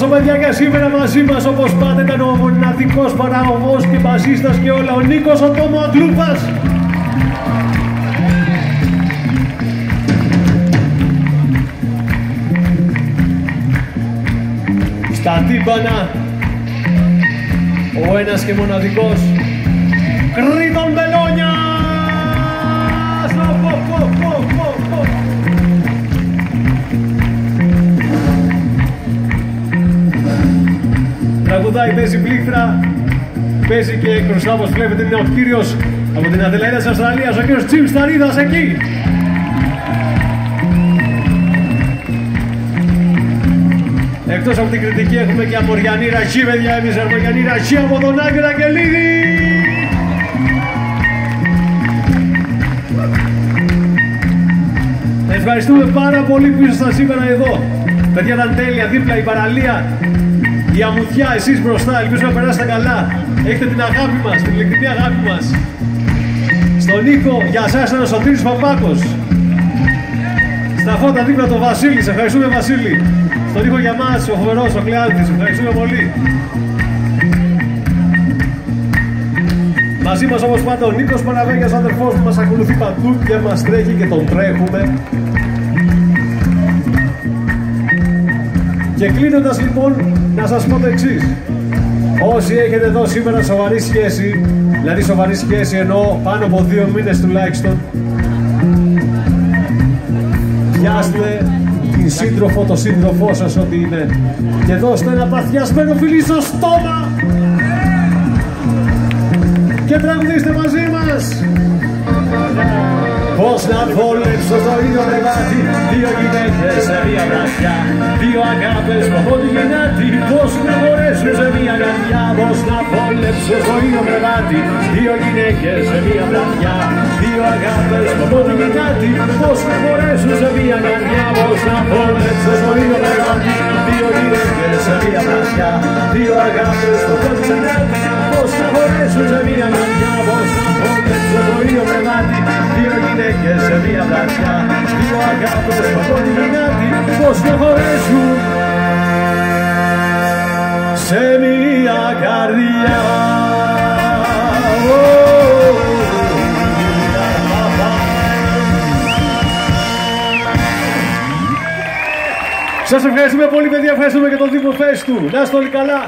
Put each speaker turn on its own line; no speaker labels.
καλωσορίσω παιδιά και σήμερα μαζί μας όπως πάντα ήταν ο μοναδικός παραγωγός και μπασίστας και όλα, ο Νίκος ο Τόμο Αγγλούπας. Στα τύμπανα ο ένας και μοναδικός Κρήτον Μπελόνιας. Τραγουδάει, παίζει πλήκτρα, παίζει και κρουσά, όπως βλέπετε είναι ο κύριος από την Αδελαίδα της Αυστραλίας, ο κύριος Τζιμ Σταρίδας εκεί. Εκτός από την κριτική έχουμε και Αμοριανή Ραχή, παιδιά, εμείς Αμοριανή Ραχή από τον Άκη Ραγγελίδη. Ευχαριστούμε πάρα πολύ που ήσασταν σήμερα εδώ. Παιδιά, ήταν τέλεια, δίπλα η παραλία, η αμμουδιά, εσείς μπροστά, ελπίζω να περάσετε καλά. Έχετε την αγάπη μας, την ειλικρινή αγάπη μας. Στον Νίκο, για εσάς ήταν ο Σωτήρης Παπάκος. Στα φώτα δίπλα το Βασίλη, σε ευχαριστούμε Βασίλη. Στον Νίκο για μας, ο φοβερός, ο Κλεάνθης, ευχαριστούμε πολύ. Μαζί μας όπως πάντα ο Νίκος Παναβέγιας, αδερφός που μας ακολουθεί παντού και μας τρέχει και τον τρέχουμε. Και κλείνοντας λοιπόν, να σας πω το εξής. Όσοι έχετε εδώ σήμερα σοβαρή σχέση, δηλαδή σοβαρή σχέση εννοώ πάνω από 2 μήνες τουλάχιστον, πιάστε την σύντροφο, το σύντροφό σας ό,τι είναι και δώστε ένα παθιασμένο φιλί στο στόμα και τραγουδίστε μαζί μας. Πώς να βόλεψω στο ίδιο ρεβάτι, 2 γυναίκες σε μία βραδιά, 2 αγάπες που από τη γεννάτη, πώς να μπορέσουν σε μία καρδιά. Πώς να βόλεψω στο ίδιο ρεβάτι, 2 γυναίκες σε μία βραδιά, 2 αγάπες που από τη γεννάτη, πώς να μπορέσουν σε μία καρδιά. Πώς να βόλεψω στο ίδιο ρεβάτι, 2 γυναίκες σε μία βραδιά, 2 αγάπες που από τη γεννάτη, πώς να μπορέσουν σε μία καρδιά. Πώς να βόλεψω στο ίδιο ρεβάτι, 2 γυναίκες σε μία βραδιά, 2 αγάπες που από τη γεννάτη, πώς να χωρέσουν σε μία καρδιά. Σας ευχαριστούμε πολύ παιδιά, ευχαριστούμε και τον Δήμο Φέστου. Να είστε όλοι καλά.